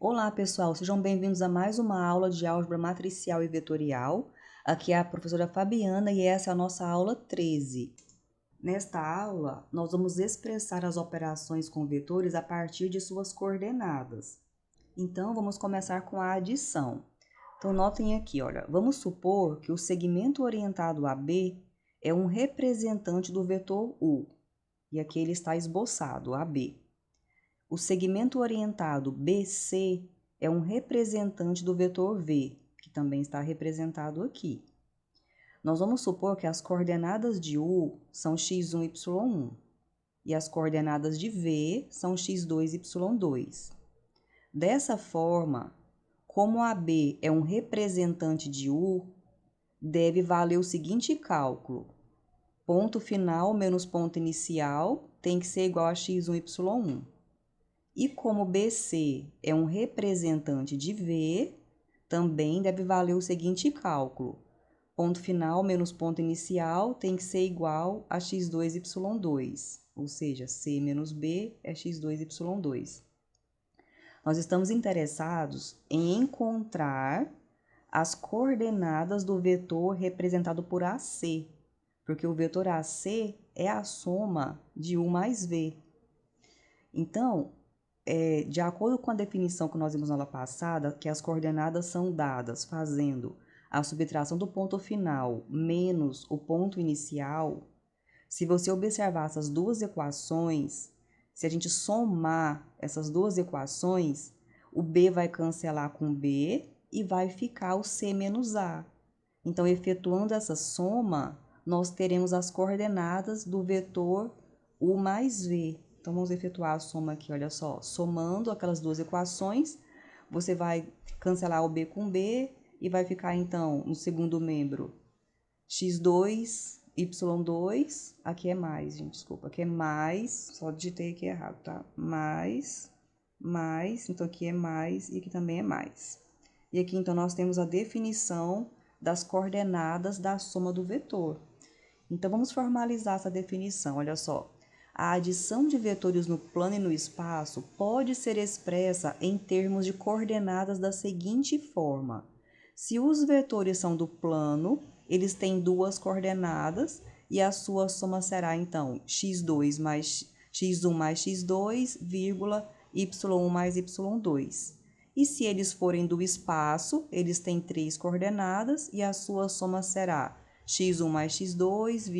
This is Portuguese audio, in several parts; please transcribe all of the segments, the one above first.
Olá, pessoal, sejam bem-vindos a mais uma aula de álgebra matricial e vetorial. Aqui é a professora Fabiana e essa é a nossa aula 13. Nesta aula, nós vamos expressar as operações com vetores a partir de suas coordenadas. Então, vamos começar com a adição. Então, notem aqui, olha, vamos supor que o segmento orientado a B é um representante do vetor U, e aqui ele está esboçado, AB. O segmento orientado BC é um representante do vetor V, que também está representado aqui. Nós vamos supor que as coordenadas de U são x1, y1 e as coordenadas de V são x2, y2. Dessa forma, como AB é um representante de U, deve valer o seguinte cálculo: ponto final menos ponto inicial tem que ser igual a x1, y1. E como BC é um representante de V, também deve valer o seguinte cálculo: ponto final menos ponto inicial tem que ser igual a x2, y2, ou seja, C menos B é x2, y2. Nós estamos interessados em encontrar as coordenadas do vetor representado por AC, porque o vetor AC é a soma de U mais V. Então, de acordo com a definição que nós vimos na aula passada, que as coordenadas são dadas fazendo a subtração do ponto final menos o ponto inicial, se você observar essas duas equações, se a gente somar essas duas equações, o B vai cancelar com B e vai ficar o C menos A. Então, efetuando essa soma, nós teremos as coordenadas do vetor U mais V. Então, vamos efetuar a soma aqui, olha só. Somando aquelas duas equações, você vai cancelar o B com B e vai ficar, então, no segundo membro, x2, y2. Aqui é mais, gente, desculpa. Aqui é mais, só digitei aqui errado, tá? Mais, então aqui é mais e aqui também é mais. E aqui, então, nós temos a definição das coordenadas da soma do vetor. Então, vamos formalizar essa definição, olha só. A adição de vetores no plano e no espaço pode ser expressa em termos de coordenadas da seguinte forma: se os vetores são do plano, eles têm duas coordenadas e a sua soma será, então, x2 mais x1 mais x2, y1 mais y2. E se eles forem do espaço, eles têm três coordenadas e a sua soma será x1 mais x2,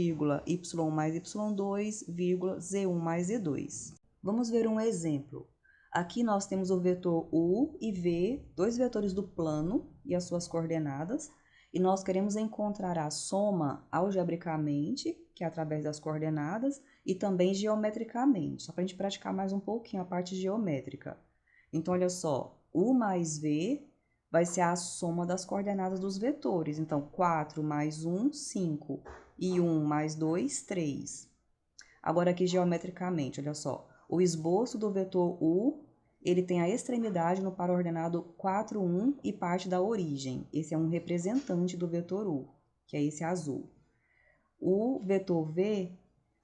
y mais y2, z1 mais z2. Vamos ver um exemplo. Aqui nós temos o vetor U e V, dois vetores do plano e as suas coordenadas, e nós queremos encontrar a soma algebricamente, que é através das coordenadas, e também geometricamente, só para a gente praticar mais um pouquinho a parte geométrica. Então, olha só, U mais V vai ser a soma das coordenadas dos vetores. Então, 4 mais 1, 5. E 1 mais 2, 3. Agora, aqui geometricamente, olha só. O esboço do vetor U, ele tem a extremidade no par ordenado 4, 1 e parte da origem. Esse é um representante do vetor U, que é esse azul. O vetor V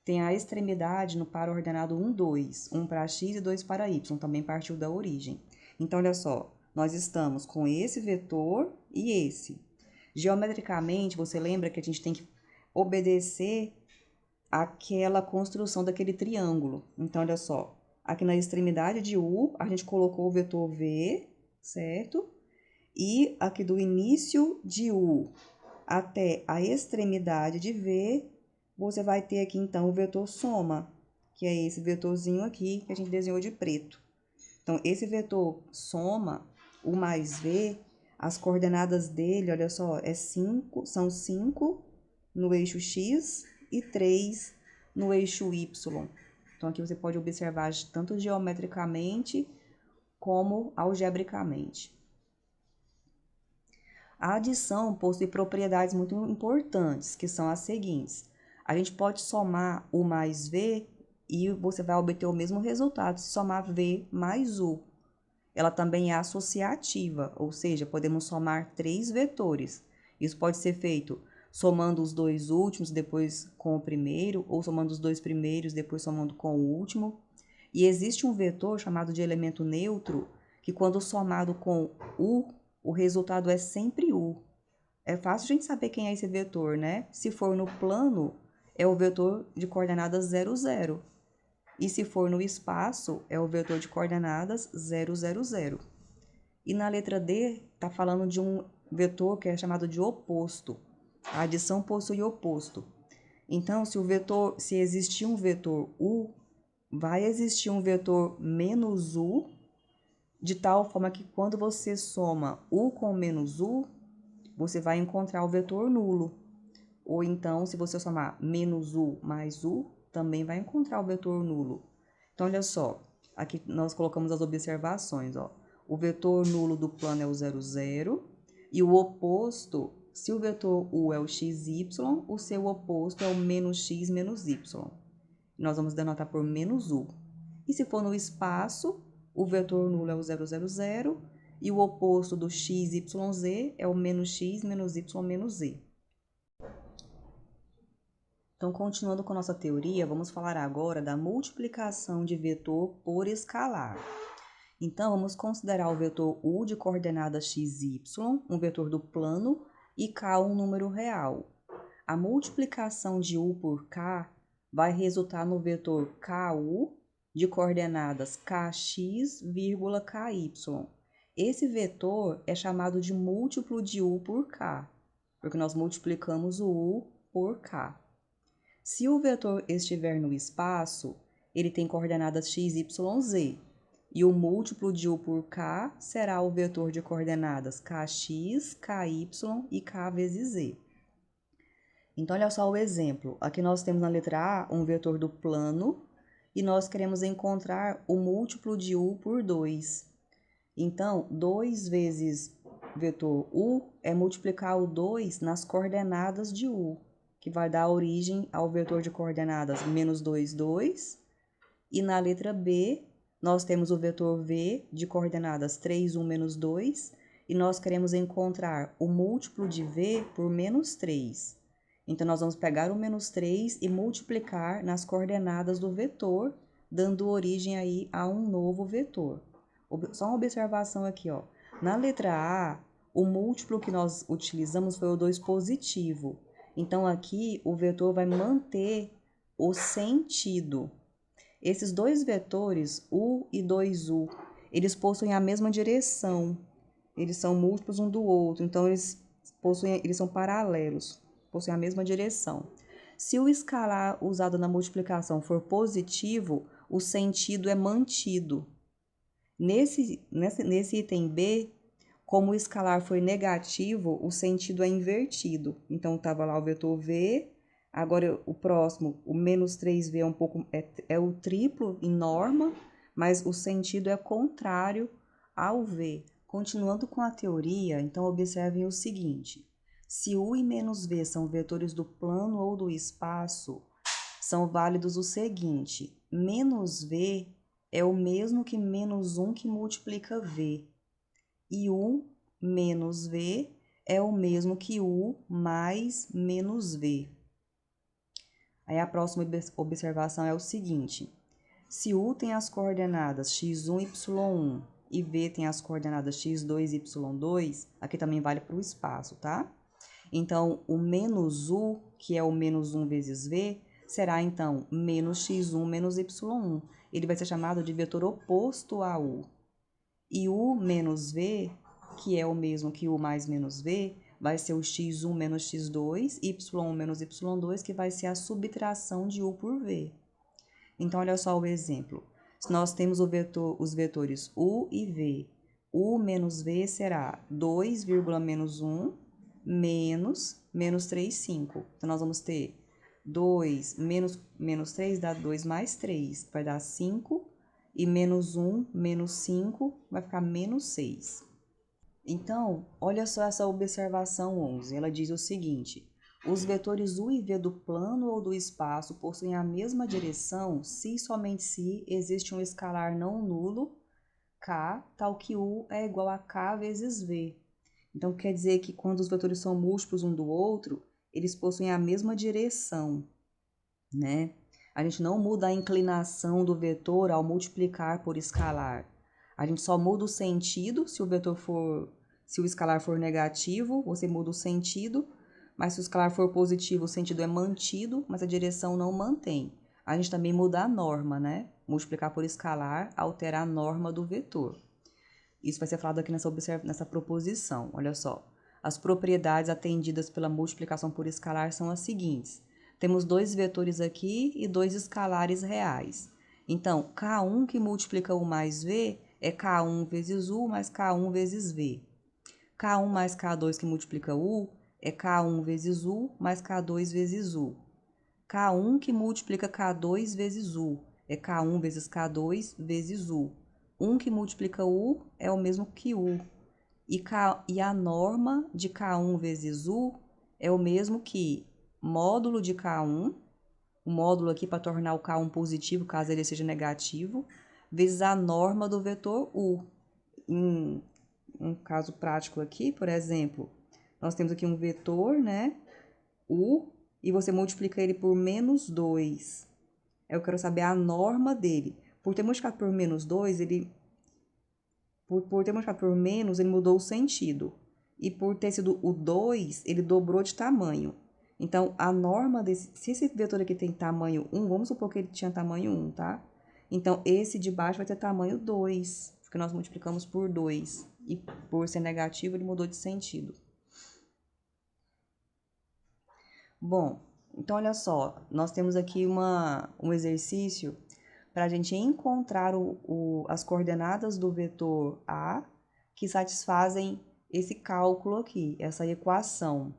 tem a extremidade no par ordenado 1, 2. 1 para x e 2 para y, também partiu da origem. Então, olha só. Nós estamos com esse vetor e esse. Geometricamente, você lembra que a gente tem que obedecer àquela construção daquele triângulo. Então, olha só. Aqui na extremidade de U, a gente colocou o vetor V, certo? E aqui do início de U até a extremidade de V, você vai ter aqui, então, o vetor soma, que é esse vetorzinho aqui que a gente desenhou de preto. Então, esse vetor soma, U mais V, as coordenadas dele, olha só, são 5 no eixo X e 3 no eixo Y. Então, aqui você pode observar tanto geometricamente como algebricamente. A adição possui propriedades muito importantes, que são as seguintes. A gente pode somar U mais V e você vai obter o mesmo resultado se somar V mais U. Ela também é associativa, ou seja, podemos somar três vetores. Isso pode ser feito somando os dois últimos, depois com o primeiro, ou somando os dois primeiros, depois somando com o último. E existe um vetor chamado de elemento neutro, que quando somado com U, o resultado é sempre U. É fácil a gente saber quem é esse vetor, né? Se for no plano, é o vetor de coordenadas 0, 0. E se for no espaço, é o vetor de coordenadas 0, 0, 0. E na letra D, está falando de um vetor que é chamado de oposto. A adição possui oposto. Então, se existir um vetor U, vai existir um vetor menos U, de tal forma que quando você soma U com menos U, você vai encontrar o vetor nulo. Ou então, se você somar menos U mais U, também vai encontrar o vetor nulo. Então, olha só, aqui nós colocamos as observações, ó. O vetor nulo do plano é o 0, 0, e o oposto, se o vetor U é o xy, o seu oposto é o menos x menos y. Nós vamos denotar por menos U. E se for no espaço, o vetor nulo é o 0, 0, 0, e o oposto do x, y, z é o menos x menos y menos z. Então, continuando com a nossa teoria, vamos falar agora da multiplicação de vetor por escalar. Então, vamos considerar o vetor U de coordenada xy, um vetor do plano, e k um número real. A multiplicação de U por k vai resultar no vetor ku de coordenadas kx, ky. Esse vetor é chamado de múltiplo de U por k, porque nós multiplicamos o U por k. Se o vetor estiver no espaço, ele tem coordenadas x, y, z. E o múltiplo de U por k será o vetor de coordenadas kx, ky e k vezes z. Então, olha só o exemplo. Aqui nós temos na letra A um vetor do plano e nós queremos encontrar o múltiplo de U por 2. Então, 2 vezes vetor U é multiplicar o 2 nas coordenadas de U, que vai dar origem ao vetor de coordenadas menos 2, 2. E na letra B, nós temos o vetor V de coordenadas 3, 1, menos 2. E nós queremos encontrar o múltiplo de V por menos 3. Então, nós vamos pegar o menos 3 e multiplicar nas coordenadas do vetor, dando origem aí a um novo vetor. Só uma observação aqui, ó. Na letra A, o múltiplo que nós utilizamos foi o 2 positivo. Então, aqui, o vetor vai manter o sentido. Esses dois vetores, U e 2U, eles possuem a mesma direção. Eles são múltiplos um do outro, então eles são paralelos, possuem a mesma direção. Se o escalar usado na multiplicação for positivo, o sentido é mantido. Nesse item B, como o escalar foi negativo, o sentido é invertido. Então, estava lá o vetor V, agora o próximo, o menos 3V é o triplo em norma, mas o sentido é contrário ao V. Continuando com a teoria, então observem o seguinte: se U e menos V são vetores do plano ou do espaço, são válidos o seguinte: menos V é o mesmo que menos 1 que multiplica V. E U menos V é o mesmo que U mais menos V. Aí a próxima observação é o seguinte: se U tem as coordenadas x1, y1 e V tem as coordenadas x2, y2, aqui também vale para o espaço, tá? Então, o menos U, que é o menos 1 vezes V, será então menos x1 menos y1. Ele vai ser chamado de vetor oposto a U. E U menos V, que é o mesmo que U mais menos V, vai ser o x1 menos x2, y1 menos y2, que vai ser a subtração de U por V. Então, olha só o exemplo. Se nós temos os vetores U e V, U menos V será 2, menos 1, menos 3, 5. Então, nós vamos ter 2 menos 3 dá 2 mais 3, vai dar 5, e menos 1 menos 5 vai ficar menos 6. Então, olha só essa observação 11, ela diz o seguinte: os vetores U e V do plano ou do espaço possuem a mesma direção se e somente se existe um escalar não nulo, k, tal que U é igual a k vezes V. Então, quer dizer que quando os vetores são múltiplos um do outro, eles possuem a mesma direção, né? A gente não muda a inclinação do vetor ao multiplicar por escalar. A gente só muda o sentido se se o escalar for negativo, você muda o sentido, mas se o escalar for positivo, o sentido é mantido, mas a direção não mantém. A gente também muda a norma, né? Multiplicar por escalar altera a norma do vetor. Isso vai ser falado aqui nessa proposição, olha só. As propriedades atendidas pela multiplicação por escalar são as seguintes. Temos dois vetores aqui e dois escalares reais. Então, K1 que multiplica U mais V é K1 vezes U mais K1 vezes V. K1 mais K2 que multiplica U é K1 vezes U mais K2 vezes U. K1 que multiplica K2 vezes U é K1 vezes K2 vezes U. 1 que multiplica U é o mesmo que U. E a norma de K1 vezes U é o mesmo que módulo de K1, o módulo aqui para tornar o K1 positivo, caso ele seja negativo, vezes a norma do vetor U. Em um caso prático aqui, por exemplo, nós temos aqui um vetor, né, U, e você multiplica ele por menos 2. Eu quero saber a norma dele. Por ter multiplicado por menos 2, por ter multiplicado por menos, ele mudou o sentido. E por ter sido o 2, ele dobrou de tamanho. Então, a norma se esse vetor aqui tem tamanho 1, vamos supor que ele tinha tamanho 1, tá? Então, esse de baixo vai ter tamanho 2, porque nós multiplicamos por 2. E por ser negativo, ele mudou de sentido. Bom, então olha só, nós temos aqui um exercício para a gente encontrar as coordenadas do vetor A que satisfazem esse cálculo aqui, essa equação.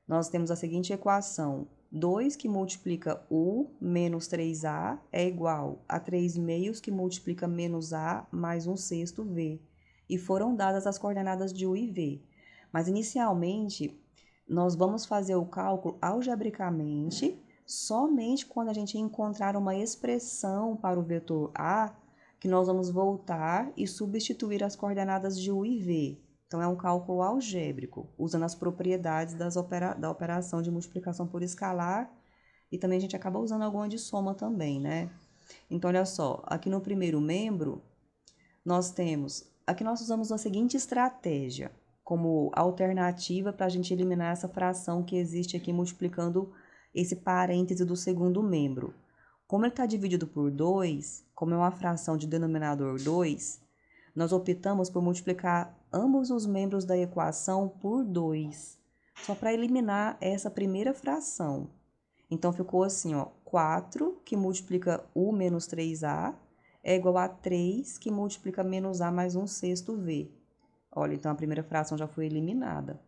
Nós temos a seguinte equação: 2 que multiplica U menos 3A é igual a 3 meios que multiplica menos A mais 1/6 V. E foram dadas as coordenadas de U e V. Mas, inicialmente, nós vamos fazer o cálculo algebricamente somente quando a gente encontrar uma expressão para o vetor A, que nós vamos voltar e substituir as coordenadas de U e V. Então, é um cálculo algébrico, usando as propriedades da operação de multiplicação por escalar, e também a gente acaba usando alguma de soma também, né? Então, olha só, aqui no primeiro membro, aqui nós usamos a seguinte estratégia, como alternativa para a gente eliminar essa fração que existe aqui multiplicando esse parêntese do segundo membro. Como ele está dividido por 2, como é uma fração de denominador 2, nós optamos por multiplicar ambos os membros da equação por 2, só para eliminar essa primeira fração. Então, ficou assim, ó, 4 que multiplica U menos 3A é igual a 3 que multiplica menos A mais 1/6 V. Olha, então a primeira fração já foi eliminada.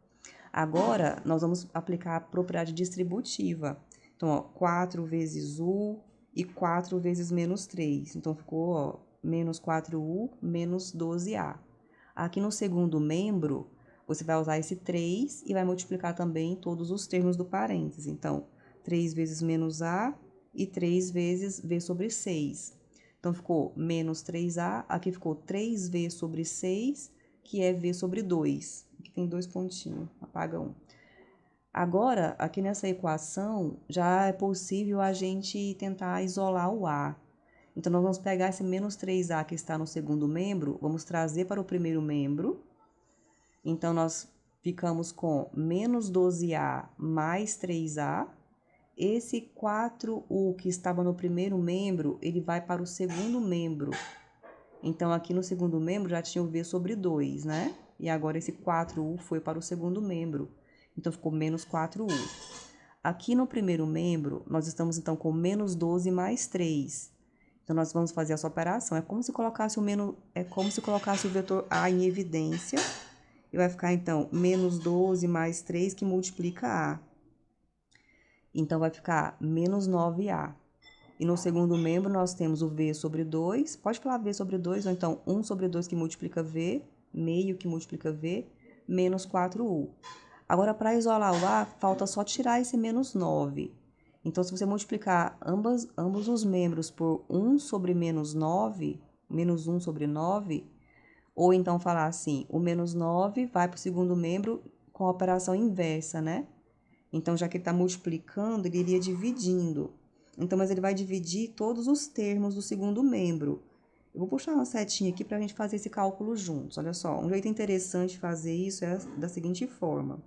Agora, nós vamos aplicar a propriedade distributiva. Então, ó, 4 vezes U e 4 vezes menos 3. Então, ficou, ó, menos 4U menos 12A. Aqui no segundo membro, você vai usar esse 3 e vai multiplicar também todos os termos do parênteses. Então, 3 vezes menos A e 3 vezes V sobre 6. Então, ficou menos 3A, aqui ficou 3V sobre 6, que é V sobre 2. Aqui tem 2 pontinhos, apaga um. Agora, aqui nessa equação, já é possível a gente tentar isolar o A. Então, nós vamos pegar esse menos 3A que está no segundo membro, vamos trazer para o primeiro membro. Então, nós ficamos com menos 12A mais 3A. Esse 4U que estava no primeiro membro, ele vai para o segundo membro. Então, aqui no segundo membro já tinha o V sobre 2, né? E agora esse 4U foi para o segundo membro. Então, ficou menos 4U. Aqui no primeiro membro, nós estamos, então, com menos 12 mais 3. Então, nós vamos fazer essa operação. É como se colocasse o vetor A em evidência. E vai ficar, então, menos 12 mais 3, que multiplica A. Então, vai ficar menos 9A. E no segundo membro, nós temos o V sobre 2. Pode falar V sobre 2, ou então 1 sobre 2 que multiplica V, meio que multiplica V, menos 4U. Agora, para isolar o A, falta só tirar esse menos 9. Então, se você multiplicar ambos os membros por 1 sobre menos 9, menos 1 sobre 9, ou então falar assim, o menos 9 vai para o segundo membro com a operação inversa, né? Então, já que ele está multiplicando, ele iria dividindo. Então, mas ele vai dividir todos os termos do segundo membro. Eu vou puxar uma setinha aqui para a gente fazer esse cálculo juntos. Olha só, um jeito interessante de fazer isso é da seguinte forma.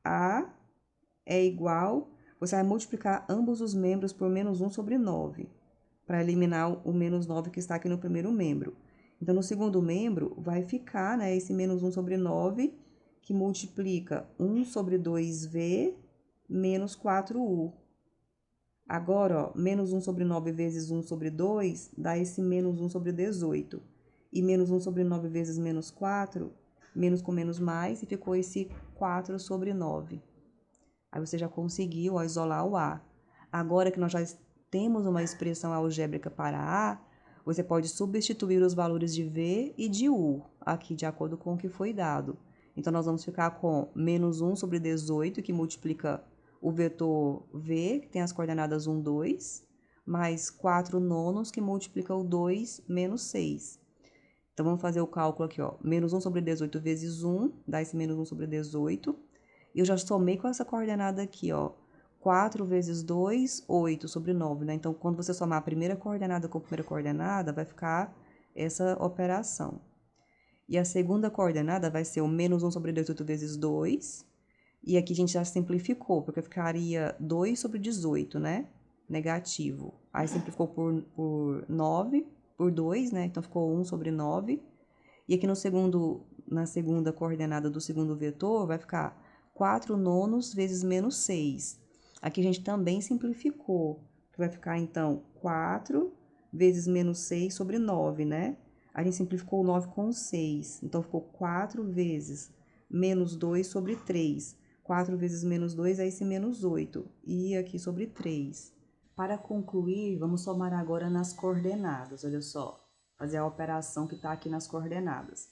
A é igual, você vai multiplicar ambos os membros por menos 1 sobre 9, para eliminar o menos 9 que está aqui no primeiro membro. Então, no segundo membro, vai ficar, né, esse menos 1 sobre 9, que multiplica 1 sobre 2v menos 4u. Agora, ó, menos 1 sobre 9 vezes 1 sobre 2 dá esse menos 1 sobre 18. E menos 1 sobre 9 vezes menos 4, menos com menos mais, e ficou esse 4 sobre 9. Aí você já conseguiu, ó, isolar o A. Agora que nós já temos uma expressão algébrica para A, você pode substituir os valores de V e de U, aqui de acordo com o que foi dado. Então, nós vamos ficar com menos 1 sobre 18, que multiplica o vetor V, que tem as coordenadas 1, 2, mais 4 nonos, que multiplica o 2 menos 6. Então, vamos fazer o cálculo aqui, ó. Menos 1 sobre 18 vezes 1, dá esse menos 1 sobre 18. E eu já somei com essa coordenada aqui, ó. 4 vezes 2, 8 sobre 9, né? Então, quando você somar a primeira coordenada com a primeira coordenada, vai ficar essa operação. E a segunda coordenada vai ser o menos 1 sobre 18 vezes 2. E aqui a gente já simplificou, porque ficaria 2 sobre 18, né? Negativo. Aí simplificou por 9, por 2, né? Então, ficou 1 sobre 9. E aqui na segunda coordenada do segundo vetor, vai ficar 4 nonos vezes menos 6. Aqui a gente também simplificou, que vai ficar, então, 4 vezes menos 6 sobre 9, né? A gente simplificou o 9 com 6, então ficou 4 vezes menos 2 sobre 3. 4 vezes menos 2 é esse menos 8, e aqui sobre 3. Para concluir, vamos somar agora nas coordenadas, olha só. Fazer a operação que está aqui nas coordenadas.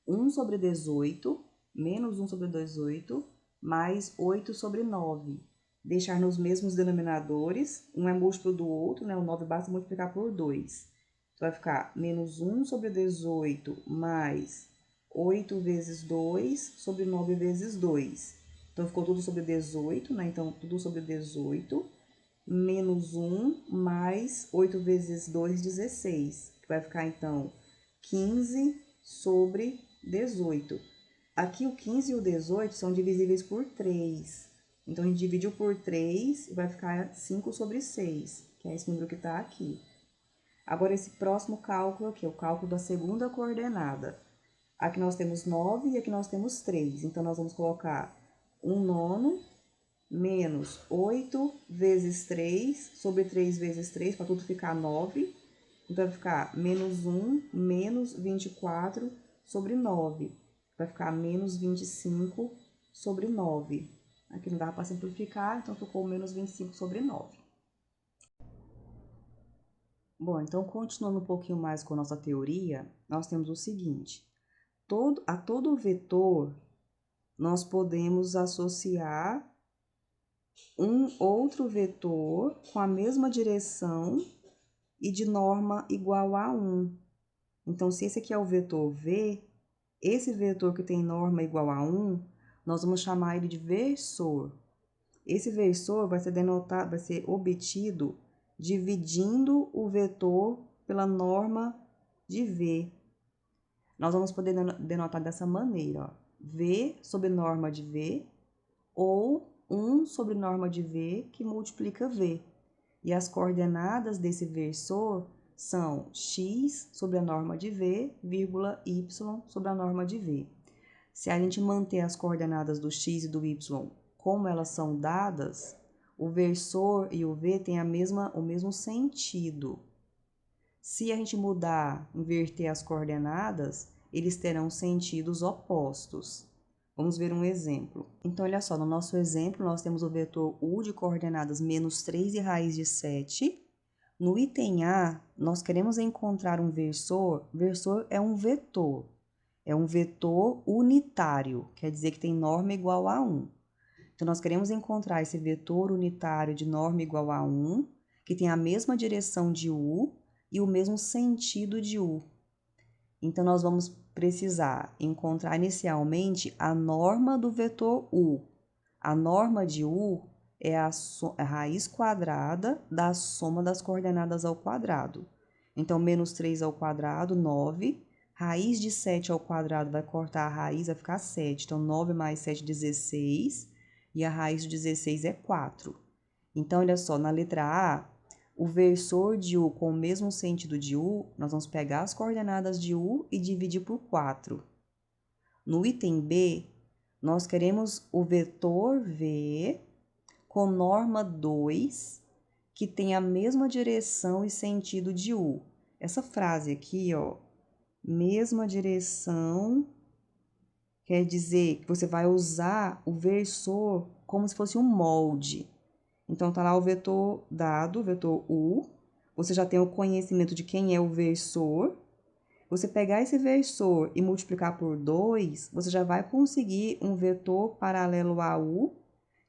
1 sobre 18, menos 1 sobre 18, mais 8 sobre 9. Deixar nos mesmos denominadores, um é múltiplo do outro, né? O 9 basta multiplicar por 2. Então, vai ficar menos 1 sobre 18 mais 8 vezes 2 sobre 9 vezes 2. Então, ficou tudo sobre 18, né? Então, tudo sobre 18, menos 1 mais 8 vezes 2, 16. Que vai ficar, então, 15 sobre 18. Aqui o 15 e o 18 são divisíveis por 3. Então, a gente dividiu por 3 e vai ficar 5 sobre 6, que é esse número que está aqui. Agora, esse próximo cálculo aqui, o cálculo da segunda coordenada. Aqui nós temos 9 e aqui nós temos 3. Então, nós vamos colocar 1 nono menos 8 vezes 3 sobre 3 vezes 3, para tudo ficar 9. Então, vai ficar menos 1 menos 24 sobre 9. Vai ficar menos 25 sobre 9. Aqui não dava para simplificar, então ficou menos 25 sobre 9. Bom, então, continuando um pouquinho mais com a nossa teoria, nós temos o seguinte. A todo vetor, nós podemos associar um outro vetor com a mesma direção e de norma igual a 1. Então, se esse aqui é o vetor V, esse vetor que tem norma igual a 1, nós vamos chamar ele de versor. Esse versor vai ser obtido dividindo o vetor pela norma de V. Nós vamos poder denotar dessa maneira, ó, V sobre norma de V, ou 1 sobre norma de V que multiplica V. E as coordenadas desse versor são x sobre a norma de V, vírgula, y sobre a norma de V. Se a gente manter as coordenadas do x e do y como elas são dadas, o versor e o v têm o mesmo sentido. Se a gente mudar, inverter as coordenadas, eles terão sentidos opostos. Vamos ver um exemplo. Então, olha só, no nosso exemplo, nós temos o vetor u de coordenadas menos 3 e raiz de 7. No item A, nós queremos encontrar um versor. Versor é um vetor. É um vetor unitário, quer dizer que tem norma igual a 1. Então, nós queremos encontrar esse vetor unitário de norma igual a 1, que tem a mesma direção de u e o mesmo sentido de u. Então, nós vamos precisar encontrar inicialmente a norma do vetor u. A norma de u é a raiz quadrada da soma das coordenadas ao quadrado. Então, menos 3 ao quadrado, 9. Raiz de 7 ao quadrado vai cortar a raiz, vai ficar 7. Então, 9 mais 7, 16. E a raiz de 16 é 4. Então, olha só, na letra A, o versor de U com o mesmo sentido de U, nós vamos pegar as coordenadas de U e dividir por 4. No item B, nós queremos o vetor V com norma 2, que tem a mesma direção e sentido de U. Essa frase aqui, ó, mesma direção, quer dizer que você vai usar o versor como se fosse um molde. Então, tá lá o vetor dado, o vetor U. Você já tem o conhecimento de quem é o versor. Você pegar esse versor e multiplicar por 2, você já vai conseguir um vetor paralelo a U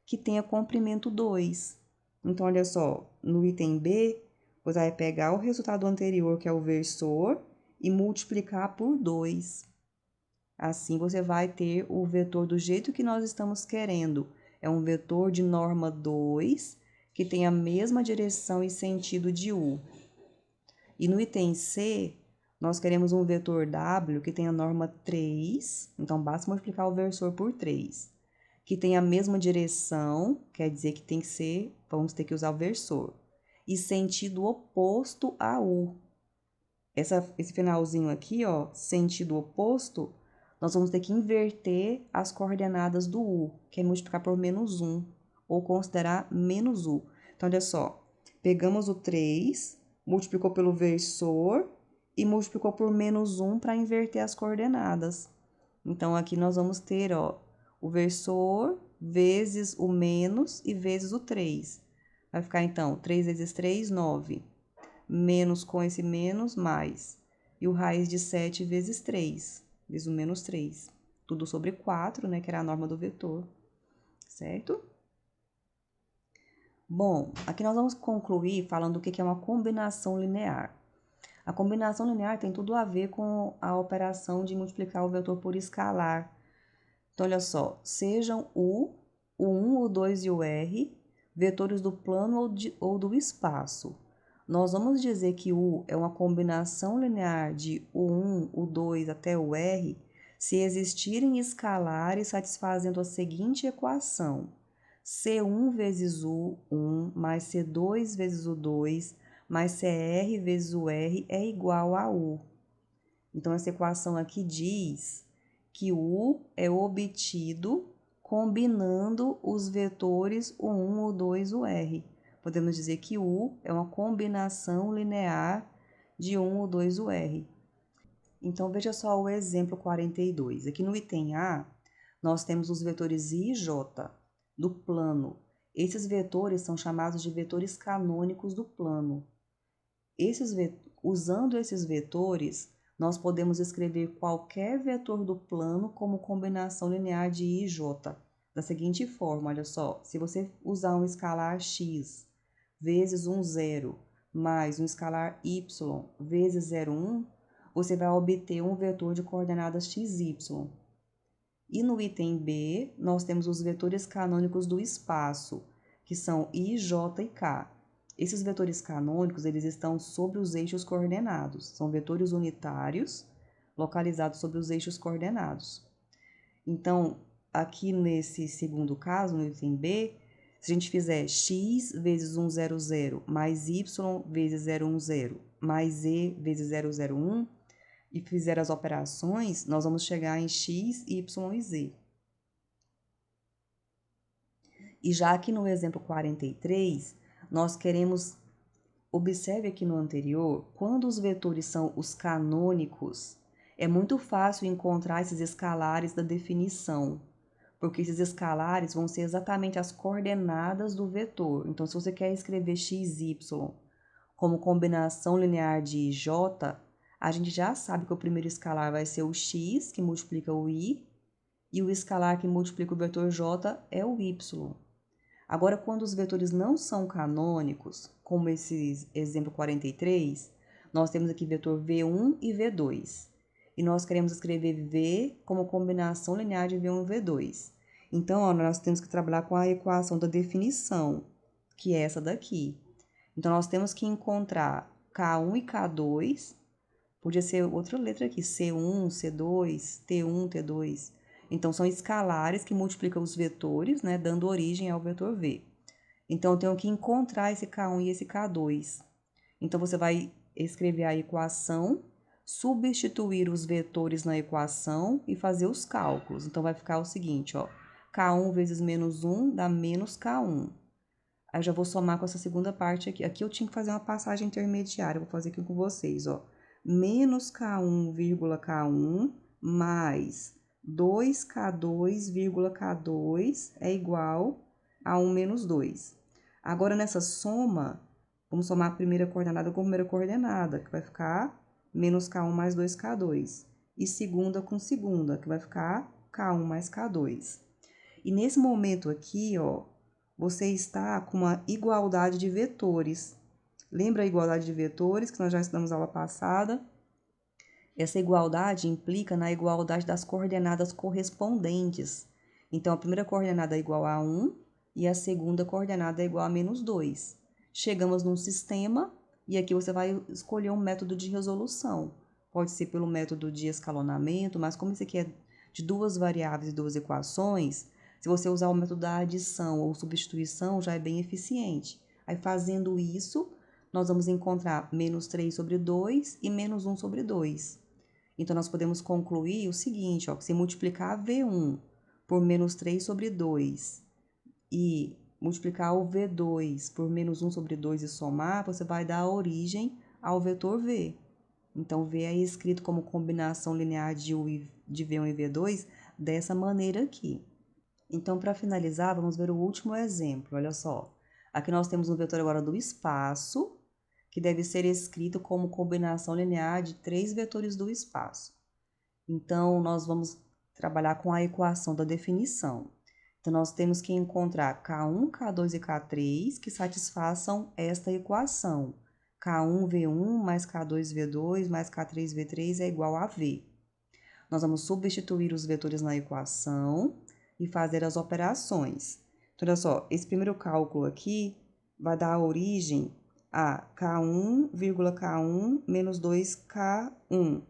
que tenha comprimento 2. Então, olha só, no item B, você vai pegar o resultado anterior, que é o versor, e multiplicar por 2. Assim, você vai ter o vetor do jeito que nós estamos querendo. É um vetor de norma 2, que tem a mesma direção e sentido de U. E no item C, nós queremos um vetor W que tenha norma 3, então basta multiplicar o versor por 3. Que tem a mesma direção, quer dizer que tem que ser, vamos ter que usar o versor. E sentido oposto a U. Esse finalzinho aqui, ó, sentido oposto, nós vamos ter que inverter as coordenadas do U, que é multiplicar por menos 1, ou considerar menos U. Então, olha só, pegamos o 3, multiplicou pelo versor e multiplicou por menos 1 para inverter as coordenadas. Então, aqui nós vamos ter, ó, o versor vezes o menos e vezes o 3. Vai ficar, então, 3 vezes 3, 9. Menos com esse menos, mais. E o raiz de 7 vezes 3, vezes o menos 3. Tudo sobre 4, né, que era a norma do vetor, certo? Bom, aqui nós vamos concluir falando do que é uma combinação linear. A combinação linear tem tudo a ver com a operação de multiplicar o vetor por escalar. Então, olha só, sejam o 1, o 2 e o R, vetores do plano ou do espaço. Nós vamos dizer que U é uma combinação linear de o 1, o 2 até o R, se existirem escalares satisfazendo a seguinte equação: C1 vezes U1 mais C2 vezes o 2 mais CR vezes o R é igual a U. Então, essa equação aqui diz que o U é obtido combinando os vetores o 1, o 2 e o R. Podemos dizer que U é uma combinação linear de 1, o 2 e o R. Então, veja só o exemplo 42. Aqui no item A, nós temos os vetores I e J do plano. Esses vetores são chamados de vetores canônicos do plano. Usando esses vetores, nós podemos escrever qualquer vetor do plano como combinação linear de I e J. Da seguinte forma, olha só, se você usar um escalar x vezes um 0 mais um escalar y vezes 0, 1, você vai obter um vetor de coordenadas x, y. E no item B, nós temos os vetores canônicos do espaço, que são I, J e K. Esses vetores canônicos, eles estão sobre os eixos coordenados. São vetores unitários localizados sobre os eixos coordenados. Então, aqui nesse segundo caso, no item B, se a gente fizer x vezes 1, 0, 0, mais y vezes 0, 1, 0, mais z vezes 0, 0, 1, e fizer as operações, nós vamos chegar em x, y e z. E já aqui no exemplo 43, nós queremos, observe aqui no anterior, quando os vetores são os canônicos, é muito fácil encontrar esses escalares da definição, porque esses escalares vão ser exatamente as coordenadas do vetor. Então, se você quer escrever x, y como combinação linear de i, j, a gente já sabe que o primeiro escalar vai ser o x, que multiplica o i, e o escalar que multiplica o vetor j é o y. Agora, quando os vetores não são canônicos, como esse exemplo 43, nós temos aqui vetor V1 e V2. E nós queremos escrever V como combinação linear de V1 e V2. Então, ó, nós temos que trabalhar com a equação da definição, que é essa daqui. Então, nós temos que encontrar K1 e K2, podia ser outra letra aqui, C1, C2, T1, T2. Então, são escalares que multiplicam os vetores, né, dando origem ao vetor V. Então, eu tenho que encontrar esse K1 e esse K2. Então, você vai escrever a equação, substituir os vetores na equação e fazer os cálculos. Então, vai ficar o seguinte, ó. K1 vezes menos 1 dá menos K1. Aí, eu já vou somar com essa segunda parte aqui. Aqui eu tinha que fazer uma passagem intermediária. Eu vou fazer aqui com vocês, ó. Menos K1, vírgula K1, mais 2K2, vírgula K2 é igual a 1 menos 2. Agora, nessa soma, vamos somar a primeira coordenada com a primeira coordenada, que vai ficar menos K1 mais 2K2. E segunda com segunda, que vai ficar K1 mais K2. E nesse momento aqui, ó, você está com uma igualdade de vetores. Lembra a igualdade de vetores que nós já estudamos na aula passada? Essa igualdade implica na igualdade das coordenadas correspondentes. Então, a primeira coordenada é igual a 1 e a segunda coordenada é igual a menos 2. Chegamos num sistema e aqui você vai escolher um método de resolução. Pode ser pelo método de escalonamento, mas como esse aqui é de duas variáveis e duas equações, se você usar o método da adição ou substituição, já é bem eficiente. Aí, fazendo isso, nós vamos encontrar menos 3 sobre 2 e menos 1 sobre 2. Então, nós podemos concluir o seguinte, ó, que se multiplicar V1 por menos 3 sobre 2 e multiplicar o V2 por menos 1 sobre 2 e somar, você vai dar origem ao vetor V. Então, V é escrito como combinação linear de V1 e V2 dessa maneira aqui. Então, para finalizar, vamos ver o último exemplo. Olha só. Aqui nós temos um vetor agora do espaço, que deve ser escrito como combinação linear de três vetores do espaço. Então, nós vamos trabalhar com a equação da definição. Então, nós temos que encontrar K1, K2 e K3 que satisfaçam esta equação. K1V1 mais K2V2 mais K3V3 é igual a V. Nós vamos substituir os vetores na equação e fazer as operações. Então, olha só, esse primeiro cálculo aqui vai dar origem a K1, K1 menos 2K1,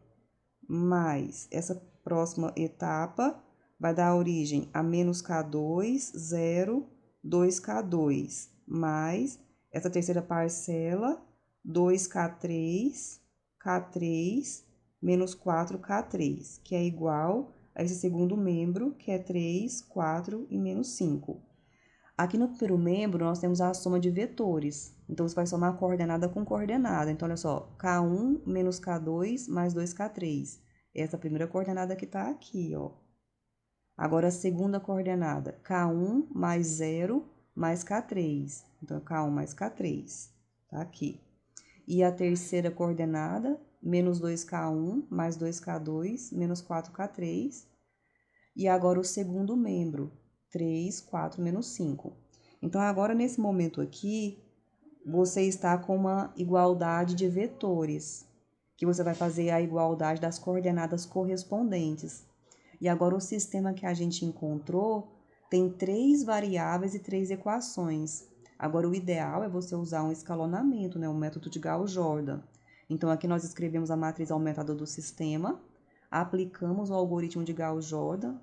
mais essa próxima etapa vai dar origem a menos K2, 0, 2K2, mais essa terceira parcela, 2K3, K3, menos 4K3, que é igual a esse segundo membro, que é 3, 4 e menos 5. Aqui no primeiro membro, nós temos a soma de vetores. Então, você vai somar coordenada com coordenada. Então, olha só, K1 menos K2 mais 2K3. Essa primeira coordenada que está aqui, ó. Agora, a segunda coordenada, K1 mais 0 mais K3. Então, K1 mais K3, tá aqui. E a terceira coordenada, menos 2K1 mais 2K2 menos 4K3. E agora o segundo membro, 3, 4, menos 5. Então, agora, nesse momento aqui, você está com uma igualdade de vetores, que você vai fazer a igualdade das coordenadas correspondentes. E agora, o sistema que a gente encontrou tem 3 variáveis e 3 equações. Agora, o ideal é você usar um escalonamento, né, um método de Gauss-Jordan. Então, aqui nós escrevemos a matriz aumentada do sistema, aplicamos o algoritmo de Gauss-Jordan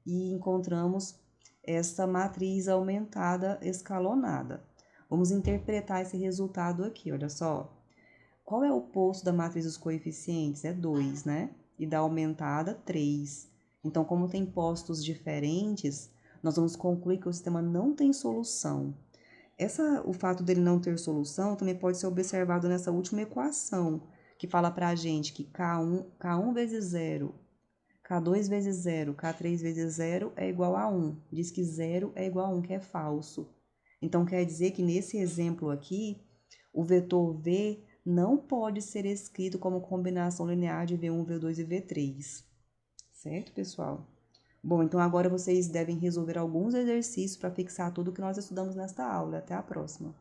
e encontramos essa matriz aumentada escalonada. Vamos interpretar esse resultado aqui, olha só. Qual é o posto da matriz dos coeficientes? É 2, né? E da aumentada, 3. Então, como tem postos diferentes, nós vamos concluir que o sistema não tem solução. O fato dele não ter solução também pode ser observado nessa última equação, que fala para a gente que K1 vezes 0, K2 vezes 0, K3 vezes 0 é igual a 1. Diz que 0 é igual a 1, que é falso. Então, quer dizer que nesse exemplo aqui, o vetor V não pode ser escrito como combinação linear de V1, V2 e V3. Certo, pessoal? Bom, então agora vocês devem resolver alguns exercícios para fixar tudo que nós estudamos nesta aula. Até a próxima.